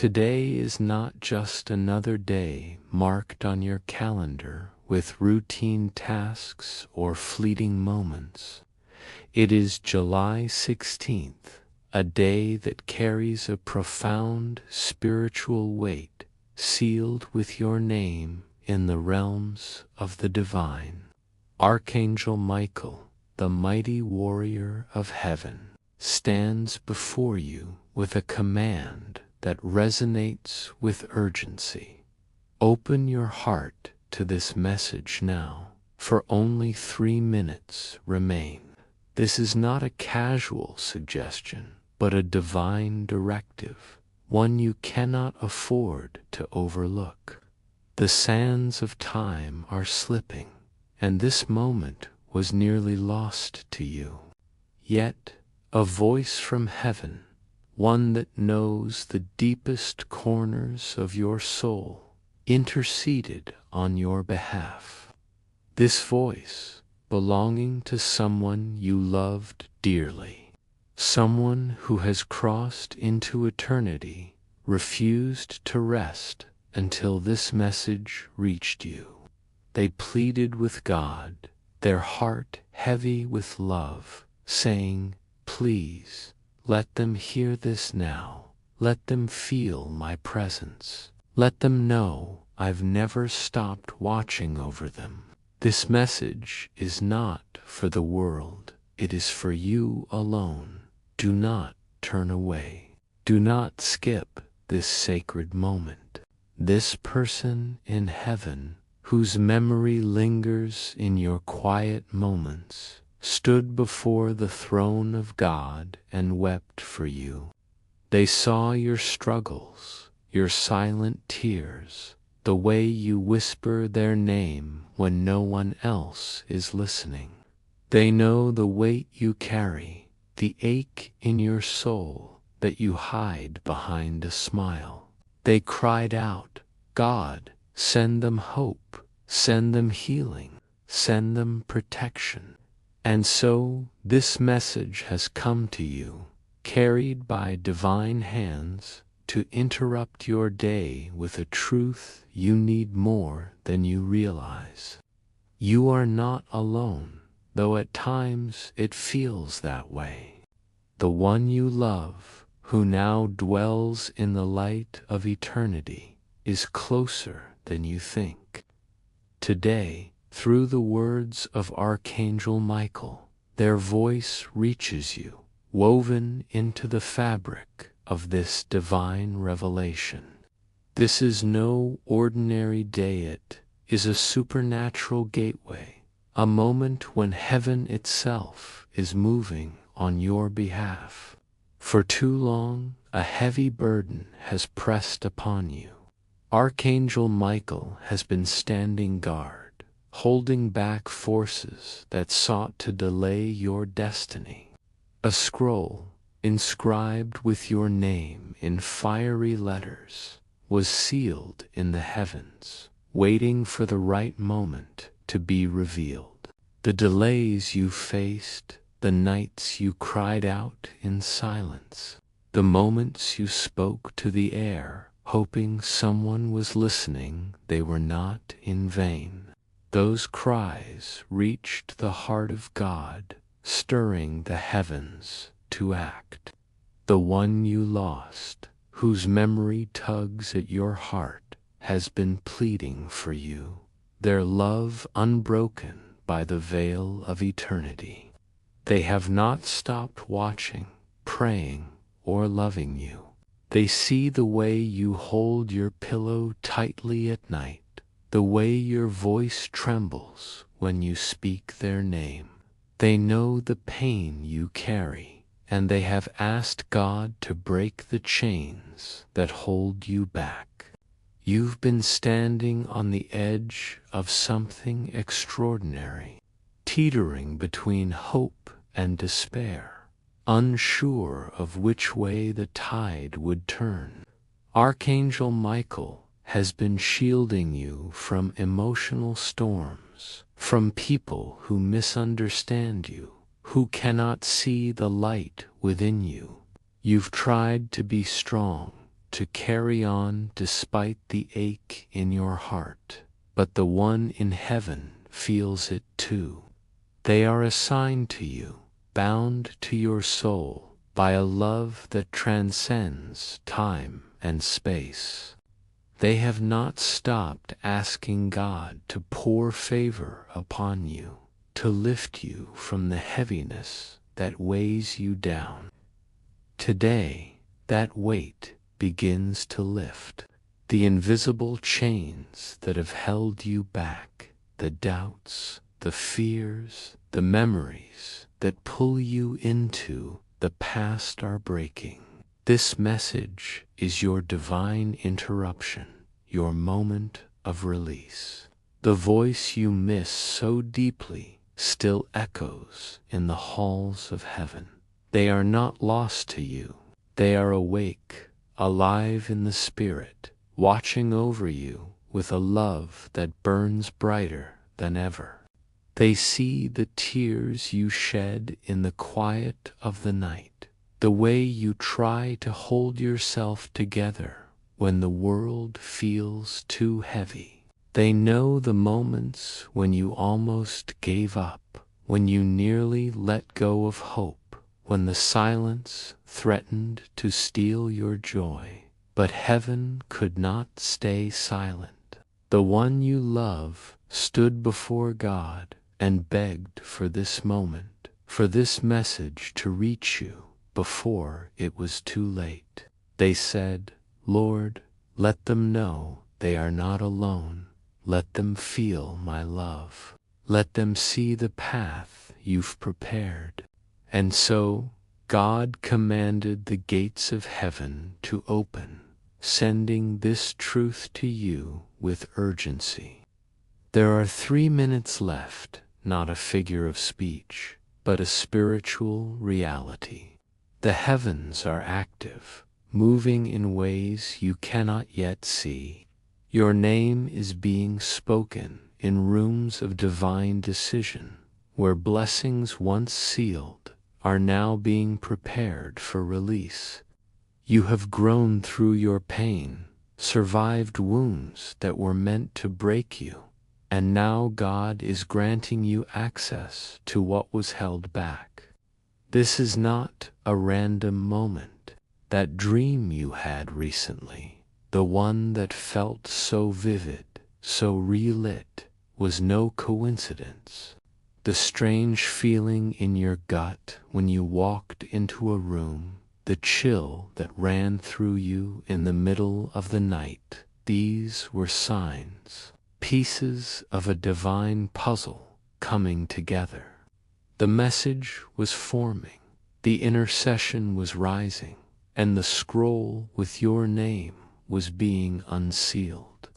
Today is not just another day marked on your calendar with routine tasks or fleeting moments. It is July 16th, a day that carries a profound spiritual weight, sealed with your name in the realms of the divine. Archangel Michael, the mighty warrior of heaven, stands before you with a command that resonates with urgency. Open your heart to this message now, for only 3 minutes remain. This is not a casual suggestion, but a divine directive, one you cannot afford to overlook. The sands of time are slipping, and this moment was nearly lost to you. Yet, a voice from heaven, one that knows the deepest corners of your soul, interceded on your behalf. This voice, belonging to someone you loved dearly, someone who has crossed into eternity, refused to rest until this message reached you. They pleaded with God, their heart heavy with love, saying, "Please, let them hear this now. Let them feel my presence. Let them know I've never stopped watching over them." This message is not for the world. It is for you alone. Do not turn away. Do not skip this sacred moment. This person in heaven, whose memory lingers in your quiet moments, stood before the throne of God and wept for you. They saw your struggles, your silent tears, the way you whisper their name when no one else is listening. They know the weight you carry, the ache in your soul that you hide behind a smile. They cried out, "God, send them hope, send them healing, send them protection." And so this message has come to you, carried by divine hands, to interrupt your day with a truth you need more than you realize. You are not alone, though at times it feels that way. The one you love, who now dwells in the light of eternity, is closer than you think. Today, through the words of Archangel Michael, their voice reaches you, woven into the fabric of this divine revelation. This is no ordinary day, it is a supernatural gateway, a moment when heaven itself is moving on your behalf. For too long, a heavy burden has pressed upon you. Archangel Michael has been standing guard, holding back forces that sought to delay your destiny. A scroll, inscribed with your name in fiery letters, was sealed in the heavens, waiting for the right moment to be revealed. The delays you faced, the nights you cried out in silence, the moments you spoke to the air, hoping someone was listening, they were not in vain. Those cries reached the heart of God, stirring the heavens to act. The one you lost, whose memory tugs at your heart, has been pleading for you, their love unbroken by the veil of eternity. They have not stopped watching, praying, or loving you. They see the way you hold your pillow tightly at night, the way your voice trembles when you speak their name. They know the pain you carry, and they have asked God to break the chains that hold you back. You've been standing on the edge of something extraordinary, teetering between hope and despair, unsure of which way the tide would turn. Archangel Michael has been shielding you from emotional storms, from people who misunderstand you, who cannot see the light within you. You've tried to be strong, to carry on despite the ache in your heart, but the one in heaven feels it too. They are assigned to you, bound to your soul by a love that transcends time and space. They have not stopped asking God to pour favor upon you, to lift you from the heaviness that weighs you down. Today, that weight begins to lift. The invisible chains that have held you back, the doubts, the fears, the memories that pull you into the past are breaking. This message is your divine interruption, your moment of release. The voice you miss so deeply still echoes in the halls of heaven. They are not lost to you. They are awake, alive in the spirit, watching over you with a love that burns brighter than ever. They see the tears you shed in the quiet of the night, the way you try to hold yourself together when the world feels too heavy. They know the moments when you almost gave up, when you nearly let go of hope, when the silence threatened to steal your joy. But heaven could not stay silent. The one you love stood before God and begged for this moment, for this message to reach you before it was too late. They said, "Lord, let them know they are not alone. Let them feel my love. Let them see the path you've prepared." And so God commanded the gates of heaven to open, sending this truth to you with urgency. There are 3 minutes left, not a figure of speech, but a spiritual reality. The heavens are active, moving in ways you cannot yet see. Your name is being spoken in rooms of divine decision, where blessings once sealed are now being prepared for release. You have grown through your pain, survived wounds that were meant to break you, and now God is granting you access to what was held back. This is not a random moment. That dream you had recently, the one that felt so vivid, so relit, was no coincidence. The strange feeling in your gut when you walked into a room, the chill that ran through you in the middle of the night, these were signs, pieces of a divine puzzle coming together. The message was forming, the intercession was rising, and the scroll with your name was being unsealed.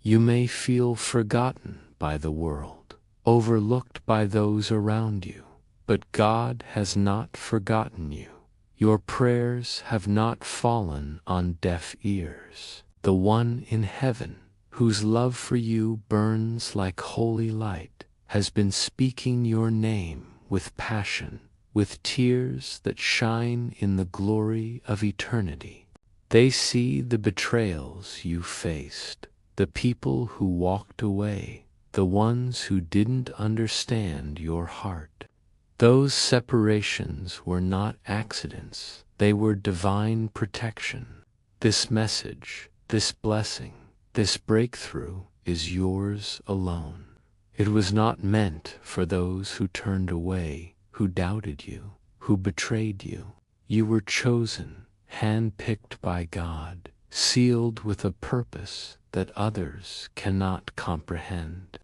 You may feel forgotten by the world, overlooked by those around you, but God has not forgotten you. Your prayers have not fallen on deaf ears. The one in heaven, whose love for you burns like holy light, has been speaking your name with passion, with tears that shine in the glory of eternity. They see the betrayals you faced, the people who walked away, the ones who didn't understand your heart. Those separations were not accidents, they were divine protection. This message, this blessing, this breakthrough is yours alone. It was not meant for those who turned away, who doubted you, who betrayed you. You were chosen, handpicked by God, sealed with a purpose that others cannot comprehend.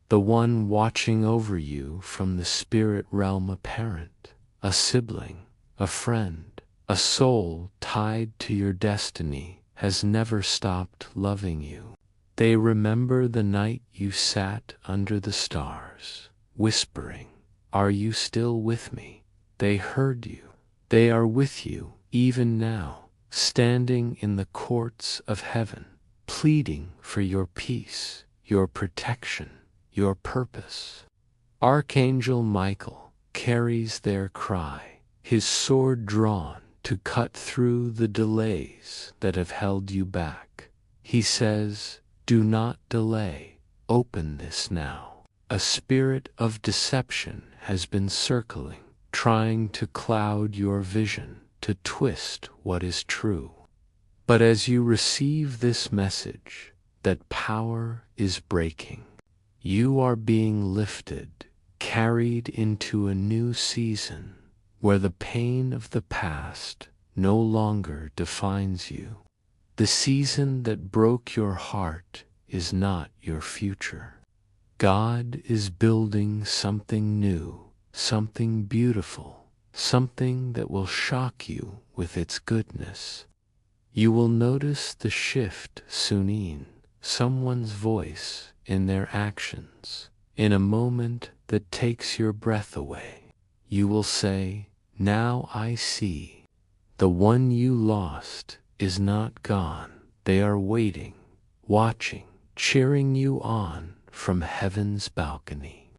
The one watching over you from the spirit realm, a parent, a sibling, a friend, a soul tied to your destiny, has never stopped loving you. They remember the night you sat under the stars, whispering, "Are you still with me?" They heard you. They are with you even now, standing in the courts of heaven, pleading for your peace, your protection, your purpose. Archangel Michael carries their cry, his sword drawn to cut through the delays that have held you back. He says, do not delay, open this now. A spirit of deception has been circling, trying to cloud your vision, to twist what is true. But as you receive this message, that power is breaking, you are being lifted, carried into a new season where the pain of the past no longer defines you. The season that broke your heart is not your future. God is building something new, something beautiful, something that will shock you with its goodness. You will notice the shift soon, someone's voice in their actions, in a moment that takes your breath away. You will say, now I see. The one you lost is not gone. They are waiting, watching, cheering you on from heaven's balcony.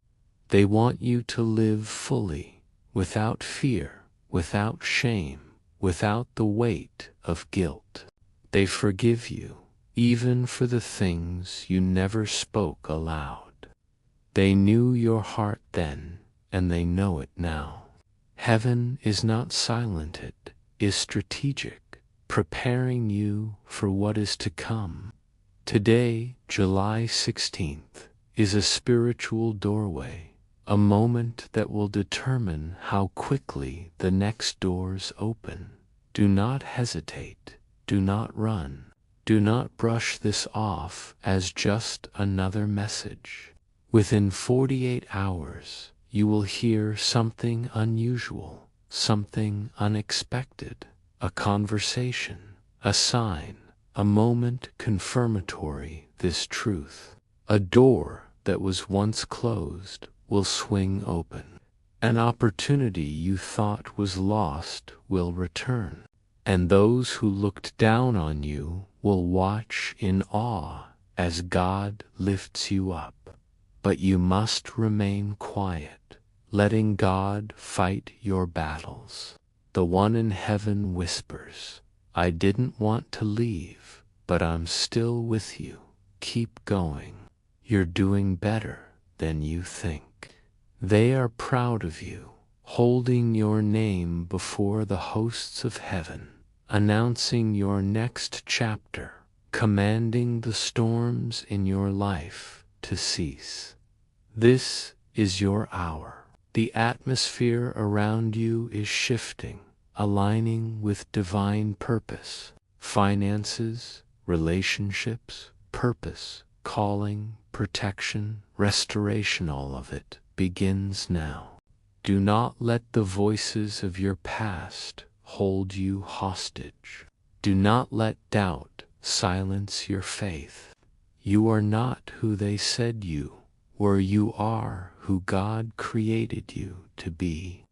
They want you to live fully, without fear, without shame, without the weight of guilt. They forgive you, even for the things you never spoke aloud. They knew your heart then, and they know it now. Heaven is not silent, it is strategic, preparing you for what is to come. Today, July 16th, is a spiritual doorway, a moment that will determine how quickly the next doors open. Do not hesitate, do not run, do not brush this off as just another message. Within 48 hours, you will hear something unusual, something unexpected, a conversation, a sign, a moment confirmatory this truth. A door that was once closed will swing open. An opportunity you thought was lost will return. And those who looked down on you will watch in awe as God lifts you up. But you must remain quiet, letting God fight your battles. The one in heaven whispers, I didn't want to leave, but I'm still with you. Keep going. You're doing better than you think. They are proud of you, holding your name before the hosts of heaven, announcing your next chapter, commanding the storms in your life to cease. This is your hour. The atmosphere around you is shifting, aligning with divine purpose. Finances, relationships, purpose, calling, protection, restoration, all of it begins now. Do not let the voices of your past hold you hostage. Do not let doubt silence your faith. You are not who they said you were. You are who God created you to be.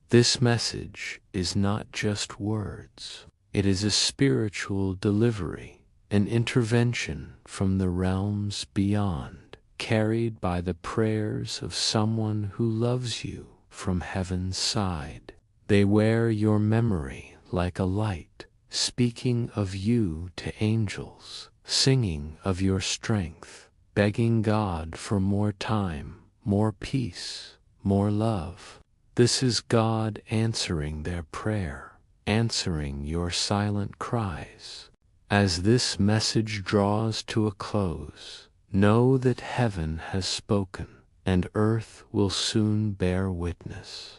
This message is not just words. It is a spiritual delivery, an intervention from the realms beyond, carried by the prayers of someone who loves you from heaven's side. They wear your memory like a light, speaking of you to angels, singing of your strength, begging God for more time, more peace, more love. This is God answering their prayer, answering your silent cries. As this message draws to a close, know that heaven has spoken, and earth will soon bear witness.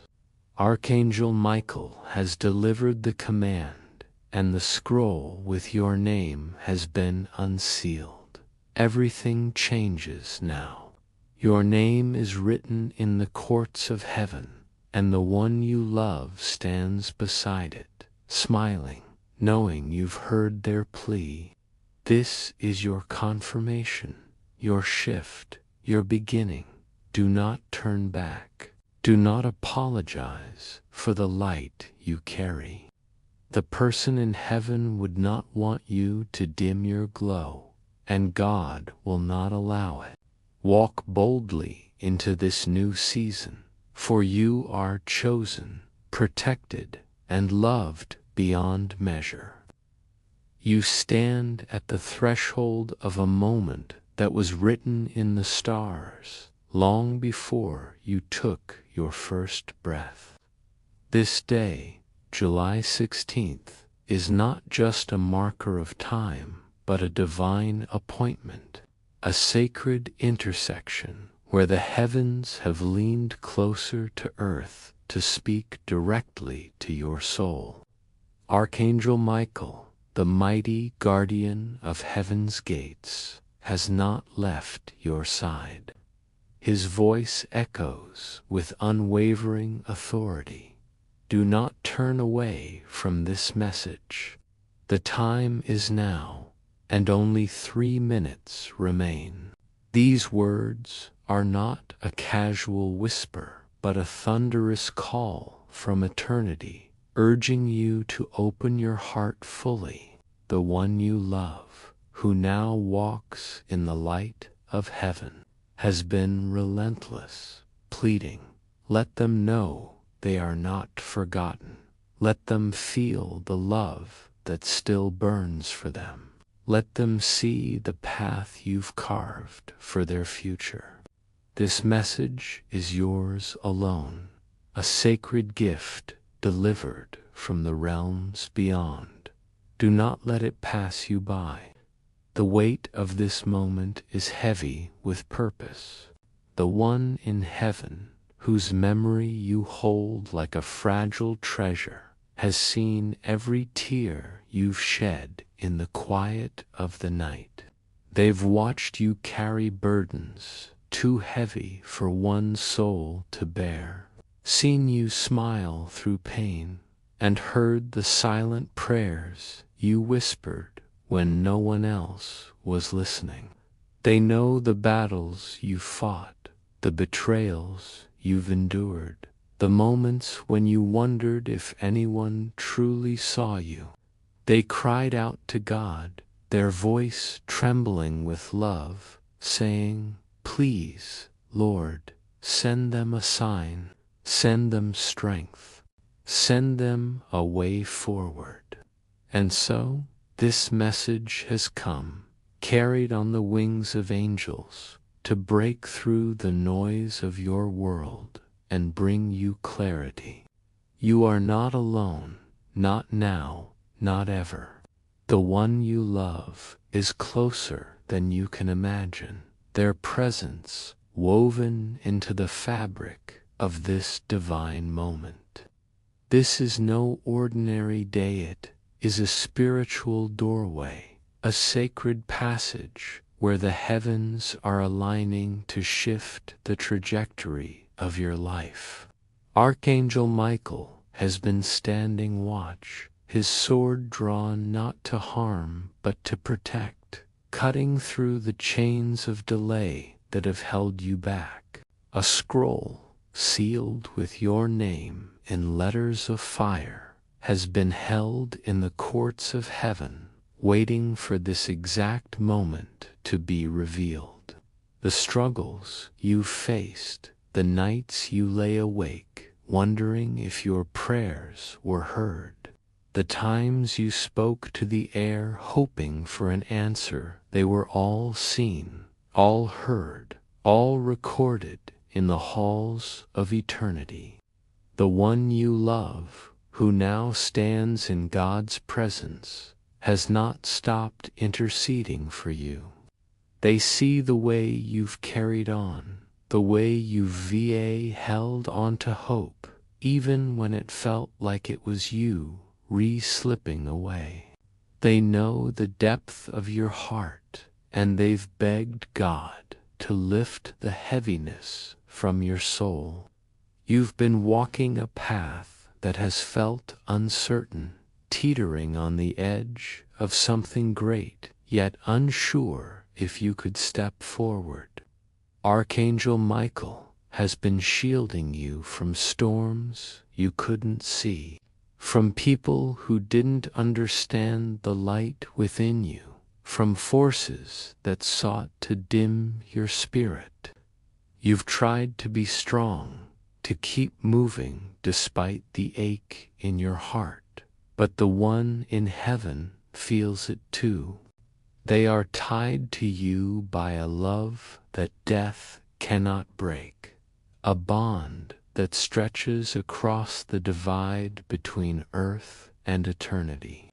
Archangel Michael has delivered the command, and the scroll with your name has been unsealed. Everything changes now. Your name is written in the courts of heaven, and the one you love stands beside it, smiling, knowing you've heard their plea. This is your confirmation, your shift, your beginning. Do not turn back. Do not apologize for the light you carry. The person in heaven would not want you to dim your glow, and God will not allow it. Walk boldly into this new season, for you are chosen, protected, and loved beyond measure. You stand at the threshold of a moment that was written in the stars long before you took your first breath. This day, July 16th, is not just a marker of time, but a divine appointment, a sacred intersection where the heavens have leaned closer to earth to speak directly to your soul. Archangel Michael, the mighty guardian of heaven's gates, has not left your side. His voice echoes with unwavering authority. Do not turn away from this message. The time is now, and only 3 minutes remain. These words are not a casual whisper, but a thunderous call from eternity, urging you to open your heart fully. The one you love, who now walks in the light of heaven, has been relentless, pleading. Let them know they are not forgotten. Let them feel the love that still burns for them. Let them see the path you've carved for their future. This message is yours alone, a sacred gift delivered from the realms beyond. Do not let it pass you by. The weight of this moment is heavy with purpose. The one in heaven, whose memory you hold like a fragile treasure, has seen every tear you've shed in the quiet of the night. They've watched you carry burdens too heavy for one soul to bear, seen you smile through pain, and heard the silent prayers you whispered when no one else was listening. They know the battles you fought, the betrayals you've endured, the moments when you wondered if anyone truly saw you. They cried out to God, their voice trembling with love, saying, "Please, Lord, send them a sign, send them strength, send them a way forward." And so, this message has come, carried on the wings of angels, to break through the noise of your world and bring you clarity. You are not alone, not now, not ever. The one you love is closer than you can imagine, their presence woven into the fabric of this divine moment. This is no ordinary day, it is a spiritual doorway, a sacred passage where the heavens are aligning to shift the trajectory of your life. Archangel Michael has been standing watch, his sword drawn not to harm but to protect, cutting through the chains of delay that have held you back. A scroll, sealed with your name in letters of fire, has been held in the courts of heaven, waiting for this exact moment to be revealed. The struggles you faced, the nights you lay awake, wondering if your prayers were heard, the times you spoke to the air hoping for an answer, they were all seen, all heard, all recorded in the halls of eternity. The one you love, who now stands in God's presence, has not stopped interceding for you. They see the way you've carried on, the way you've held on to hope, even when it felt like it was you slipping away. They know the depth of your heart, and they've begged God to lift the heaviness from your soul. You've been walking a path that has felt uncertain, teetering on the edge of something great, yet unsure if you could step forward. Archangel Michael has been shielding you from storms you couldn't see, from people who didn't understand the light within you, from forces that sought to dim your spirit. You've tried to be strong, to keep moving despite the ache in your heart, but the one in heaven feels it too. They are tied to you by a love that death cannot break, a bond that stretches across the divide between earth and eternity.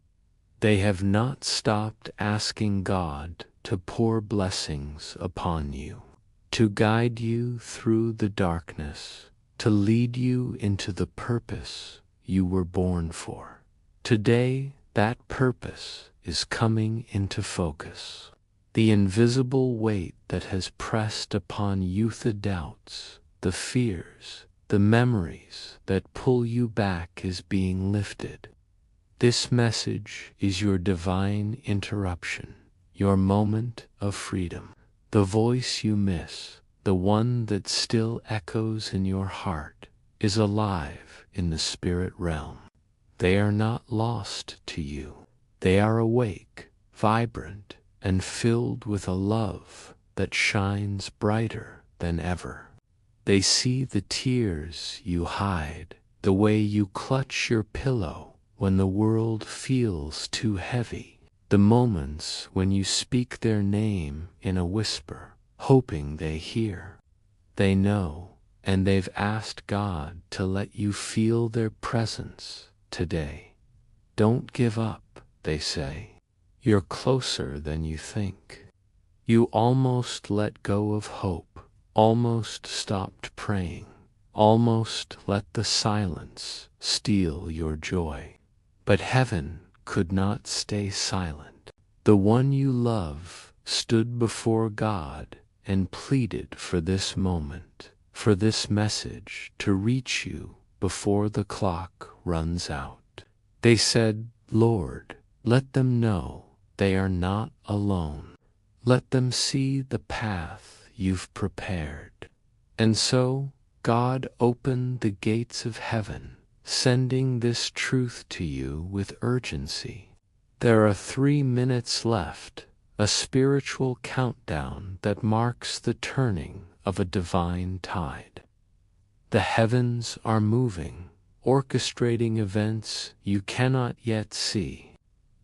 They have not stopped asking God to pour blessings upon you, to guide you through the darkness, to lead you into the purpose you were born for. Today, that purpose is coming into focus. The invisible weight that has pressed upon you, the doubts, the fears, the memories that pull you back, is being lifted. This message is your divine interruption, your moment of freedom. The voice you miss, the one that still echoes in your heart, is alive in the spirit realm. They are not lost to you. They are awake, vibrant, and filled with a love that shines brighter than ever. They see the tears you hide, the way you clutch your pillow when the world feels too heavy, the moments when you speak their name in a whisper, hoping they hear. They know, and they've asked God to let you feel their presence today. Don't give up, they say. You're closer than you think. You almost let go of hope, almost stopped praying, almost let the silence steal your joy. But heaven could not stay silent. The one you love stood before God and pleaded for this moment, for this message to reach you before the clock runs out. They said, Lord, let them know they are not alone. Let them see the path you've prepared. And so God opened the gates of heaven, sending this truth to you with urgency. There are 3 minutes left, a spiritual countdown that marks the turning of a divine tide. The heavens are moving, orchestrating events you cannot yet see.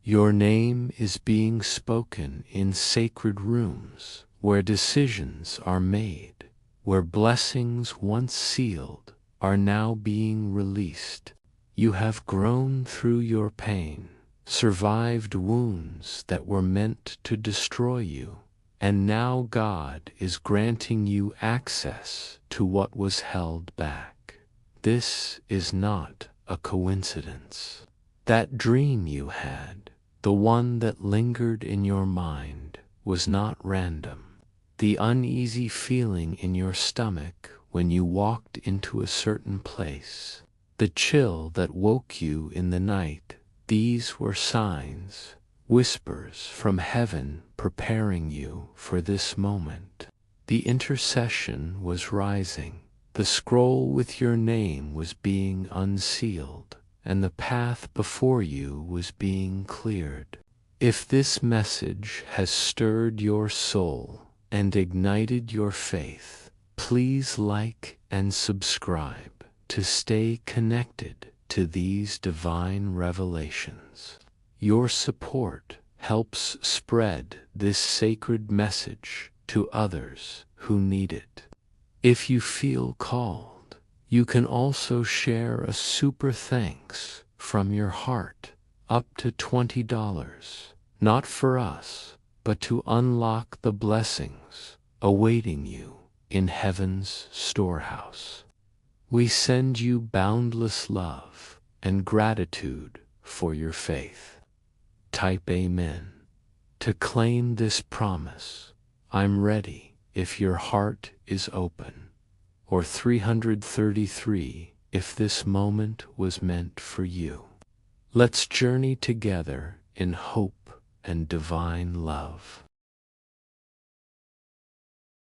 Your name is being spoken in sacred rooms where decisions are made, where blessings once sealed are now being released. You have grown through your pain, survived wounds that were meant to destroy you, and now God is granting you access to what was held back. This is not a coincidence. That dream you had, the one that lingered in your mind, was not random. The uneasy feeling in your stomach when you walked into a certain place, the chill that woke you in the night, these were signs, whispers from heaven preparing you for this moment. The intercession was rising. The scroll with your name was being unsealed, and the path before you was being cleared. If this message has stirred your soul and ignited your faith, please like and subscribe to stay connected to these divine revelations. Your support helps spread this sacred message to others who need it. If you feel called, you can also share a super thanks from your heart, up to $20, not for us, but to unlock the blessings awaiting you in heaven's storehouse. We send you boundless love and gratitude for your faith. Type Amen to claim this promise. I'm ready if your heart is open, or 333 if this moment was meant for you. Let's journey together in hope and divine love.